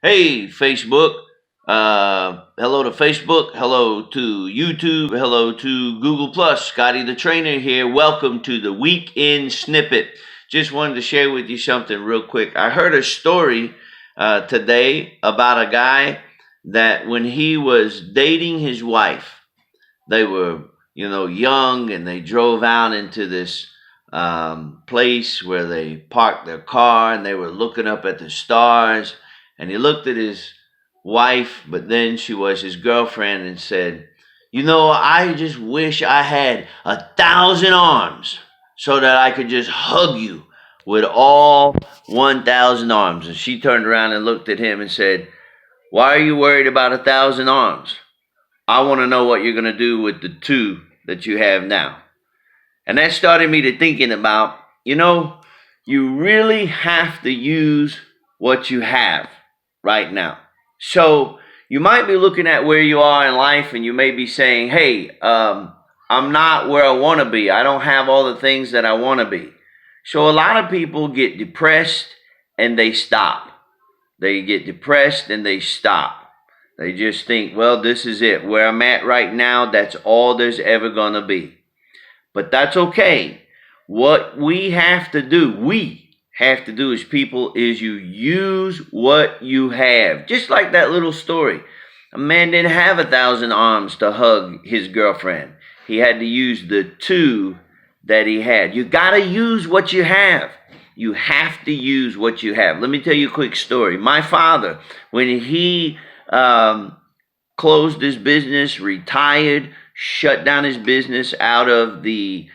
Hey, Facebook. Hello to Facebook. Hello to YouTube. Hello to Google Plus. Scottie the Trainer here. Welcome to the Weekend Snippet. Just wanted to share with you something real quick. I heard a story today about a guy that when he was dating his wife, they were, young and they drove out into this place where they parked their car and they were looking up at the stars. And he looked at his wife, but then she was his girlfriend, and said, I just wish I had 1,000 arms so that I could just hug you with all 1,000 arms. And she turned around and looked at him and said, why are you worried about 1,000 arms? I want to know what you're going to do with the two that you have now. And that started me to thinking about, you really have to use what you have right now. So you might be looking at where you are in life and you may be saying, hey, I'm not where I want to be. I don't have all the things that I want to be. So a lot of people get depressed and they stop. They get depressed and they stop. They just think, well, this is it. Where I'm at right now, that's all there's ever going to be. But that's okay. What we have to do as people is you use what you have. Just like that little story. A man didn't have 1,000 arms to hug his girlfriend. He had to use the two that he had. You got to use what you have. You have to use what you have. Let me tell you a quick story. My father, when he closed his business, retired, shut down his business out of the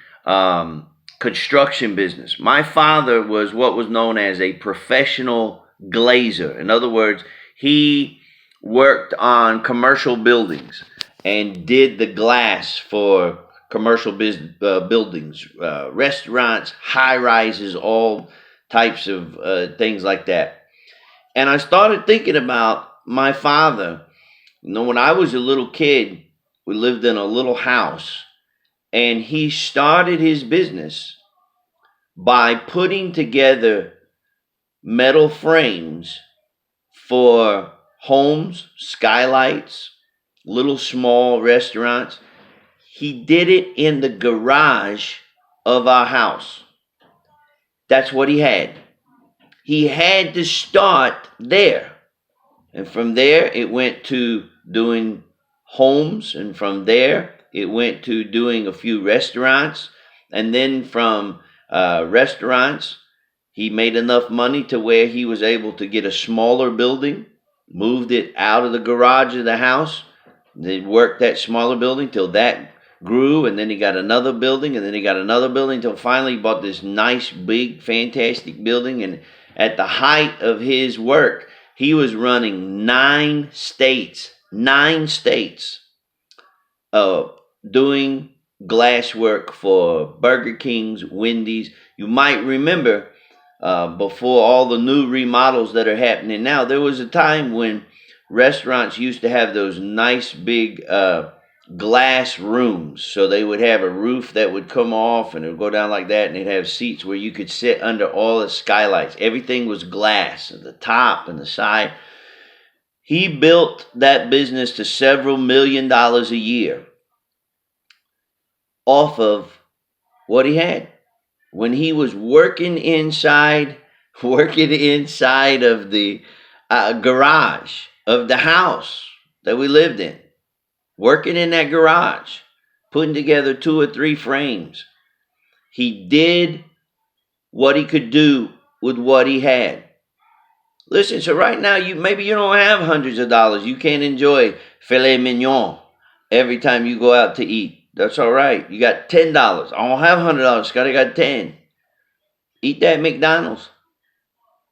construction business. My father was what was known as a professional glazer. In other words, he worked on commercial buildings and did the glass for commercial buildings, restaurants, high rises, all types of things like that. And I started thinking about my father. When I was a little kid, we lived in a little house, and he started his business by putting together metal frames for homes, skylights, little small restaurants. He did it in the garage of our house. That's what he had. He had to start there. And from there, it went to doing homes. And from there, it went to doing a few restaurants. And then from restaurants, he made enough money to where he was able to get a smaller building, moved it out of the garage of the house, then worked that smaller building till that grew, and then he got another building, and then he got another building, until finally he bought this nice, big, fantastic building. And at the height of his work, he was running 9 states, doing glass work for Burger Kings, Wendy's. You might remember before all the new remodels that are happening now, there was a time when restaurants used to have those nice big glass rooms. So they would have a roof that would come off and it would go down like that, and they'd have seats where you could sit under all the skylights. Everything was glass at the top and the side. He built that business to several $1,000,000 a year off of what he had. When he was working inside of the garage of the house that we lived in, working in that garage, putting together 2 or 3 frames. He did what he could do with what he had. Listen, so right now, maybe you don't have hundreds of dollars. You can't enjoy filet mignon every time you go out to eat. That's all right. You got $10. I don't have $100. Scotty got 10. Eat that McDonald's.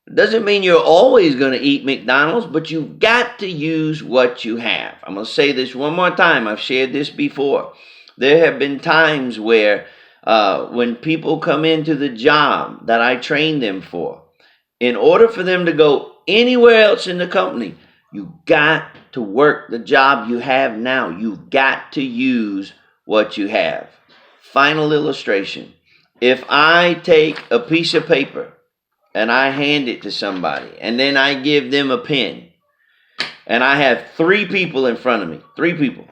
It doesn't mean you're always going to eat McDonald's, but you've got to use what you have. I'm going to say this one more time. I've shared this before. There have been times where when people come into the job that I train them for, in order for them to go anywhere else in the company, you got to work the job you have now. You've got to use what you have. Final illustration. If I take a piece of paper and I hand it to somebody, and then I give them a pen, And I have 3 people in front of me. 3 people.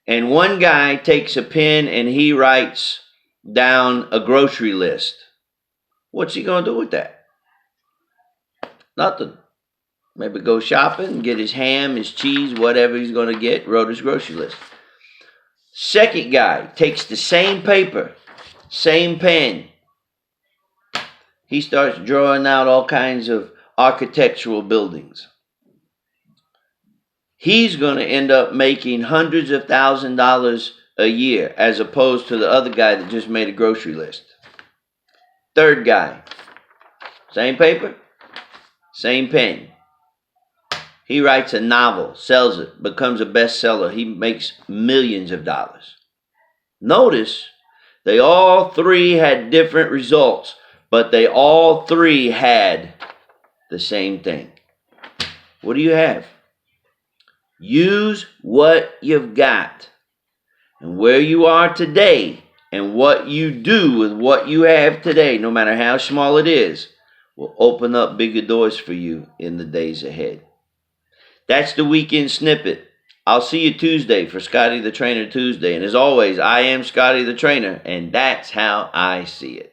And one guy takes a pen and he writes down a grocery list. What's he going to do with that? Nothing. Maybe go shopping, get his ham, his cheese, whatever he's going to get, wrote his grocery list. Second guy takes the same paper, same pen. He starts drawing out all kinds of architectural buildings. He's going to end up making hundreds of $1,000s a year as opposed to the other guy that just made a grocery list. Third guy, same paper, same pen. He writes a novel, sells it, becomes a bestseller. He makes millions of dollars. Notice, they all 3 had different results, but they all 3 had the same thing. What do you have? Use what you've got. And where you are today and what you do with what you have today, no matter how small it is, will open up bigger doors for you in the days ahead. That's the weekend snippet. I'll see you Tuesday for Scottie the Trainer Tuesday. And as always, I am Scottie the Trainer, and that's how I see it.